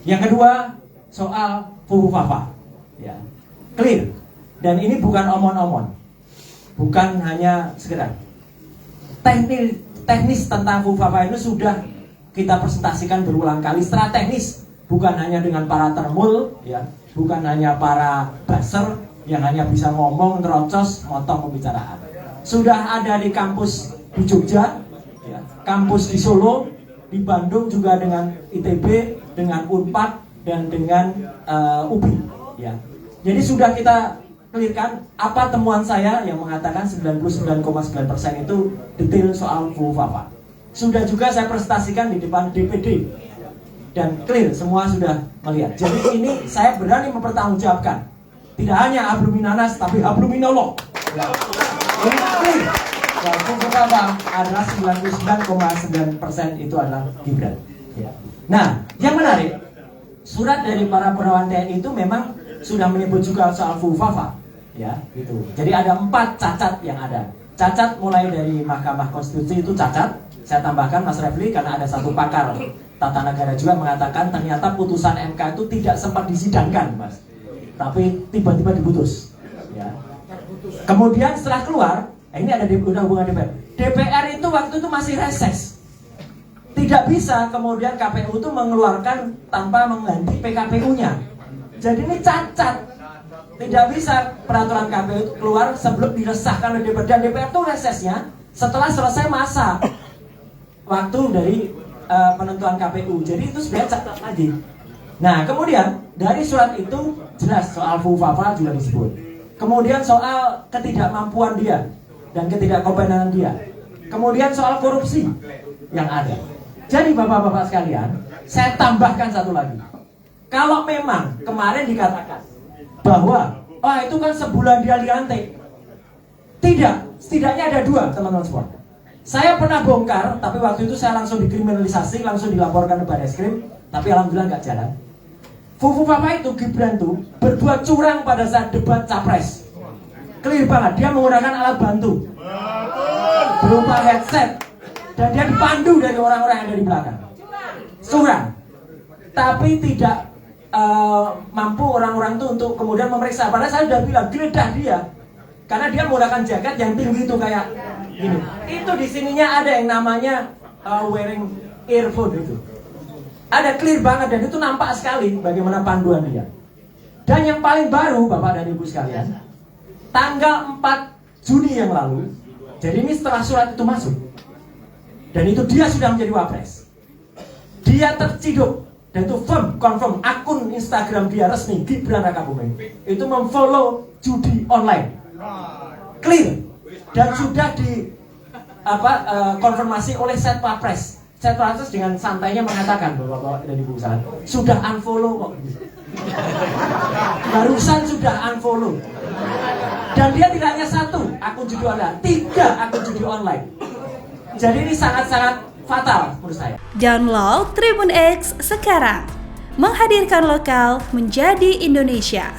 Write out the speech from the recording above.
Yang kedua, soal Fufufafa. Ya, clear. Dan ini bukan omon-omon. Bukan hanya sekedar. Teknis tentang Fufufafa itu sudah kita presentasikan berulang kali secara teknis. Bukan hanya dengan para termul, ya, bukan hanya para buzzer yang hanya bisa ngomong, terocos, motong pembicaraan. Sudah ada di kampus di Jogja, ya, kampus di Solo, di Bandung juga dengan ITB, dengan Unpad, dan dengan UPI. Ya. Jadi sudah kita clearkan apa temuan saya yang mengatakan 99,9% itu detail soal Fufufafa. Sudah juga saya presentasikan di depan DPD dan clear, semua sudah melihat. Jadi ini saya berani mempertanggungjawabkan, tidak hanya Habluminanas tapi Habluminallah. Ya. Ini clear. Dan Fufufafa adalah 99,9% itu adalah Gibran. Ya. Nah, yang menarik, surat dari para perawan TNI itu memang sudah menyebut juga soal Fufufafa. Ya, gitu. Jadi ada 4 cacat yang ada. Cacat mulai dari Mahkamah Konstitusi itu cacat. Saya tambahkan Mas Refli karena ada satu pakar tata negara juga mengatakan ternyata putusan MK itu tidak sempat disidangkan, Mas. Tapi tiba-tiba diputus. Ya. Kemudian setelah keluar, ini ada di undang-undang DPR. DPR itu waktu itu masih reses. Tidak bisa kemudian KPU itu mengeluarkan tanpa mengganti PKPU-nya. Jadi ini cacat. Tidak bisa peraturan KPU itu keluar sebelum diresahkan oleh DPR. Dan DPR itu resesnya setelah selesai masa waktu dari penentuan KPU. Jadi itu sebenarnya catat lagi. Nah, kemudian dari surat itu jelas soal Fufufafa juga disebut. Kemudian soal ketidakmampuan dia dan ketidakkompetensian dia. Kemudian soal korupsi yang ada. Jadi bapak-bapak sekalian, saya tambahkan satu lagi. Kalau memang kemarin dikatakan bahwa itu kan sebulan dia dilantik. Tidak, setidaknya ada 2 teman-teman semua. Saya pernah bongkar, tapi waktu itu saya langsung dikriminalisasi, langsung dilaporkan ke Barreskrim, tapi alhamdulillah nggak jalan. Fufufafa itu Gibran tuh berbuat curang pada saat debat capres. Clear banget, dia menggunakan alat bantu berupa headset dan dia dipandu dari orang-orang yang ada di belakang. Curang, tapi tidak mampu orang-orang itu untuk kemudian memeriksa. Padahal saya sudah bilang geledah dia, karena dia menggunakan jaket yang tinggi itu kayak gini. Itu di sininya ada yang namanya wearing earphone itu. Ada clear banget dan itu nampak sekali bagaimana panduan dia. Dan yang paling baru Bapak dan Ibu sekalian, tanggal 4 Juni yang lalu, jadi ini setelah surat itu masuk, dan itu dia sudah menjadi wapres. Dia terciduk dan itu confirm akun Instagram dia resmi Gibran Rakabuming itu memfollow judi online. Clear dan sudah di konfirmasi oleh Setpapres. Setpapres dengan santainya mengatakan Bapak dan Ibu sekalian sudah unfollow kok. Barusan sudah unfollow. Dan dia tidak hanya 1 akun judi online, 3 akun judi online. Jadi ini sangat-sangat fatal menurut saya. Download Tribun X sekarang. Menghadirkan lokal menjadi Indonesia.